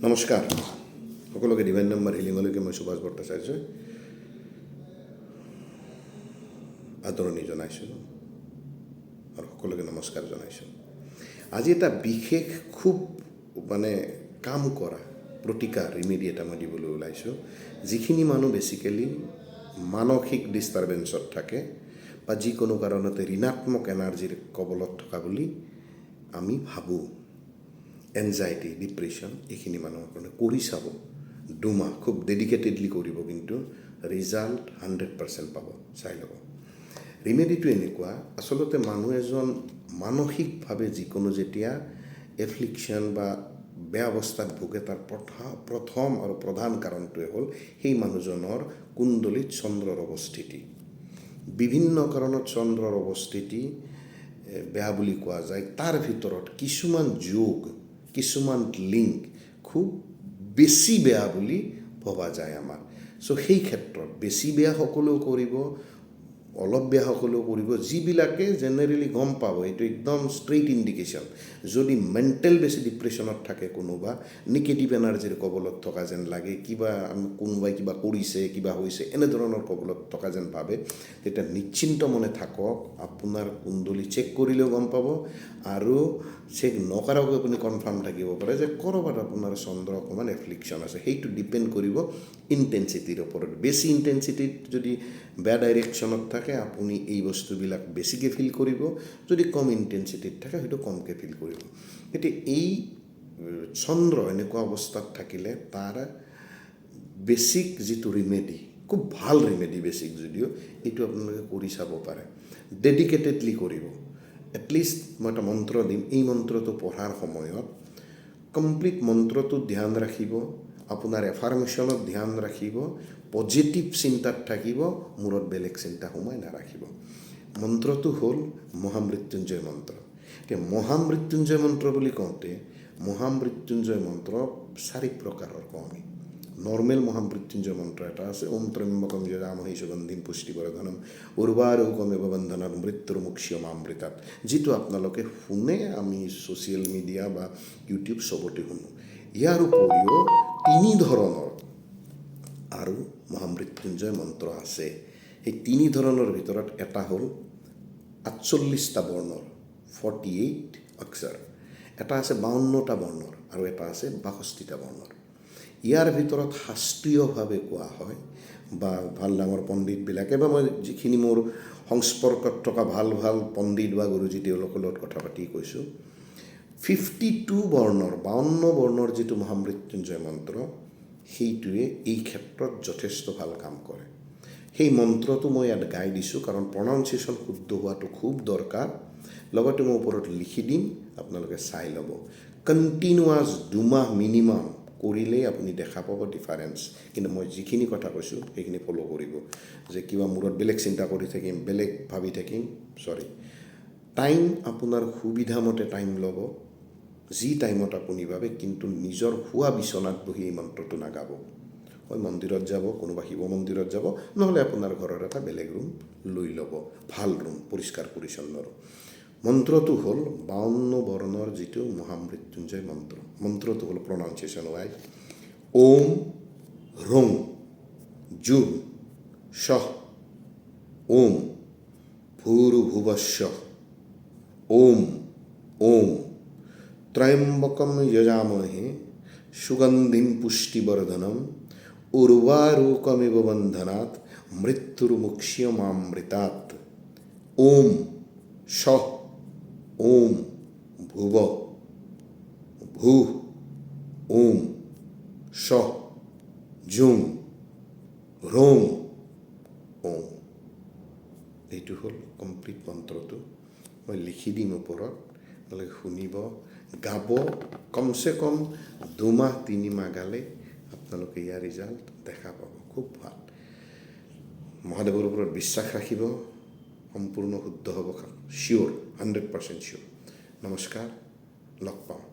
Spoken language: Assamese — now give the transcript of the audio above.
নমস্কাৰ সকলোকে ডিভাইন নাম্বাৰ হিলিঙলৈকে মই সুভাষ ভট্টাচাৰ্য আদৰণি জনাইছোঁ আৰু সকলোকে নমস্কাৰ জনাইছোঁ। আজি এটা বিশেষ খুব কাম কৰা প্ৰতিকাৰ ৰিমেডি এটা মই দিবলৈ ওলাইছোঁ। যিখিনি মানুহ বেচিকেলি মানসিক ডিষ্টাৰ্বেঞ্চত থাকে বা যিকোনো কাৰণতে ঋণাত্মক এনাৰ্জিৰ কবলত থকা বুলি আমি ভাবোঁ, এনজাইটি, ডিপ্ৰেশ্যন, এইখিনি মানুহৰ কাৰণে কৰি চাব। 2 মাহ খুব ডেডিকেটেডলি কৰিব, কিন্তু ৰিজাল্ট 100% পাব, চাই ল'ব। ৰিমেডিটো এনেকুৱা, আচলতে মানুহ এজন মানসিকভাৱে যিকোনো যেতিয়া এফ্লিকশ্যন বা বেয়া অৱস্থাত ভোগে, তাৰ প্ৰথম আৰু প্ৰধান কাৰণটোৱে হ'ল সেই মানুহজনৰ কুণ্ডলীত চন্দ্ৰৰ অৱস্থিতি। বিভিন্ন কাৰণত চন্দ্ৰৰ অৱস্থিতি বেয়া বুলি কোৱা যায়। তাৰ ভিতৰত কিছুমান যোগ, কিছুমান লিংক খুব বেছি বেয়া বুলি ভবা যায় আমাৰ। সেই ক্ষেত্ৰত বেছি বেয়া সকলেও কৰিব, অলপ বেয়া সকলেও কৰিব। যিবিলাকে জেনেৰেলি গম পাব, এইটো একদম ষ্ট্ৰেইট ইণ্ডিকেশ্যন। যদি মেণ্টেল বেছি ডিপ্ৰেশ্যনত থাকে, কোনোবা নিগেটিভ এনাৰ্জিৰ কবলত থকা যেন লাগে, কোনোবাই কিবা কৰিছে, কিবা হৈছে, এনেধৰণৰ কবলত থকা যেন ভাবে, তেতিয়া নিশ্চিন্ত মনে থাকক। আপোনাৰ কুণ্ডলী চেক কৰিলেও গম পাব, আৰু চেক নকৰাকৈ আপুনি কনফাৰ্ম থাকিব পাৰে যে ক'ৰবাত আপোনাৰ চন্দ্ৰ অকণমান এফ্লিকশ্যন আছে। সেইটো ডিপেণ্ড কৰিব ইণ্টেনচিটিৰ ওপৰত। বেছি ইণ্টেনচিটিত যদি বেয়া ডাইৰেকশ্যনত থাকে, আপুনি এই বস্তুবিলাক বেছিকৈ ফিল কৰিব। যদি কম ইণ্টেনচিটিত থাকে, সেইটো কমকৈ ফিল কৰিব। এতিয়া এই চন্দ্ৰ এনেকুৱা অৱস্থাত থাকিলে তাৰ বেছিক যিটো ৰিমেডি, খুব ভাল ৰিমেডি বেছিক যদিও, এইটো আপোনালোকে কৰি চাব পাৰে। ডেডিকেটেডলি কৰিব। এটলিষ্ট মই এটা মন্ত্ৰ দিম, এই মন্ত্ৰটো পঢ়াৰ সময়ত কমপ্লিট মন্ত্ৰটো ধ্যান ৰাখিব, আপোনাৰ এফাৰ্মেশ্যনত ধ্যান ৰাখিব, পজিটিভ চিন্তাত থাকিব, মূৰত বেলেগ চিন্তা সোমাই নাৰাখিব। মন্ত্ৰটো হ'ল মহামৃত্যুঞ্জয় মন্ত্ৰ। এতিয়া মহামৃত্যুঞ্জয় মন্ত্ৰ বুলি কওঁতে, মহামৃত্যুঞ্জয় মন্ত্ৰ 4 প্ৰকাৰৰ কওঁ আমি। নৰ্মেল মহামৃত্যুঞ্জয় মন্ত্ৰ এটা আছে, ওম ত্ৰম্বকম যজামহে সুগন্ধিম পুষ্টিবৰ্ধনম উৰ্বাৰুকমেৱ বন্ধনাৎ মৃত্যুৰ্মুক্ষীয়মামৃতাৎ, যিটো আপোনালোকে শুনে, আমি ছ'চিয়েল মিডিয়া বা ইউটিউব চবতে শুনো। ইয়াৰ উপৰিও 3 ধৰণৰ আৰু মহামৃত্যুঞ্জয় মন্ত্ৰ আছে। সেই 3 ধৰণৰ ভিতৰত এটা হ'ল 48টা বৰ্ণৰ, 48 অক্ষৰ। এটা আছে 52টা বৰ্ণৰ, আৰু এটা আছে 62টা বৰ্ণৰ। ইয়াৰ ভিতৰত শাস্ত্ৰীয়ভাৱে কোৱা হয়, বা ভাল ডাঙৰ পণ্ডিতবিলাকে, বা মই যিখিনি মোৰ সংস্পৰ্শত থকা ভাল ভাল পণ্ডিত বা গুৰুজী, তেওঁলোকৰ লগত কথা পাতি কৈছোঁ, 52 বৰ্ণৰ, 52 বৰ্ণৰ যিটো মহামৃত্যুঞ্জয় মন্ত্ৰ, সেইটোৱে এই ক্ষেত্ৰত যথেষ্ট ভাল কাম কৰে। সেই মন্ত্ৰটো মই ইয়াত গাই দিছোঁ, কাৰণ প্ৰনাউন্সিয়েশ্যন শুদ্ধ হোৱাটো খুব দৰকাৰ। লগতে মই ওপৰত লিখি দিম, আপোনালোকে চাই ল'ব। কণ্টিনিউৱাছ 2 মাহ মিনিমাম কৰিলেই আপুনি দেখা পাব ডিফাৰেঞ্চ। কিন্তু মই যিখিনি কথা কৈছোঁ সেইখিনি ফ'ল' কৰিব। যে কিবা মূৰত বেলেগ চিন্তা কৰি থাকিম, বেলেগ ভাবি থাকিম, টাইম আপোনাৰ সুবিধামতে টাইম ল'ব, যি টাইমত আপুনি ভাবে। কিন্তু নিজৰ শোৱা বিচনাত বহি এই মন্ত্ৰটো নাগাব। হয় মন্দিৰত যাব, কোনোবা শিৱ মন্দিৰত যাব, নহ'লে আপোনাৰ ঘৰৰ এটা বেলেগ ৰুম লৈ ল'ব, ভাল ৰুম, পৰিষ্কাৰ পৰিচ্ছন্ন ৰুম। মন্ত্ৰটো হ'ল 52 বৰ্ণৰ যিটো মহামৃত্যুঞ্জয় মন্ত্ৰ। মন্ত্ৰটো হ'ল প্ৰনাউন্সিয়েশ্যন ৱাইজ ওম হ্ৰং জুৰ শহ ওম ভূৰ্ভুবস্বঃ ওম ওম ত্ৰয়ম্বকম যজামহে সুগন্ধিম পুষ্টিবর্ধনম উর্বারুকমিব বন্ধনাৎ মৃত্যুর্মুক্ষীয়মামৃতাৎ ওম শঃ ওম ভুব ভূ ওম শঃ জুং হ্রং ওম। এইটো হ'ল কমপ্লিট মন্ত্ৰটো। মই লিখি দিম ওপৰত, আপোনালোকে শুনিব, গাব। কমচে কম 2 মাহ 3 মাহ গালে আপোনালোকে ইয়াৰ ৰিজাল্ট দেখা পাব। খুব ভাল। মহাদেৱৰ ওপৰত বিশ্বাস ৰাখিব, সম্পূৰ্ণ শুদ্ধ হ'ব, চিয়'ৰ, 100% চিয়'ৰ। নমস্কাৰ, লগ পাওঁ।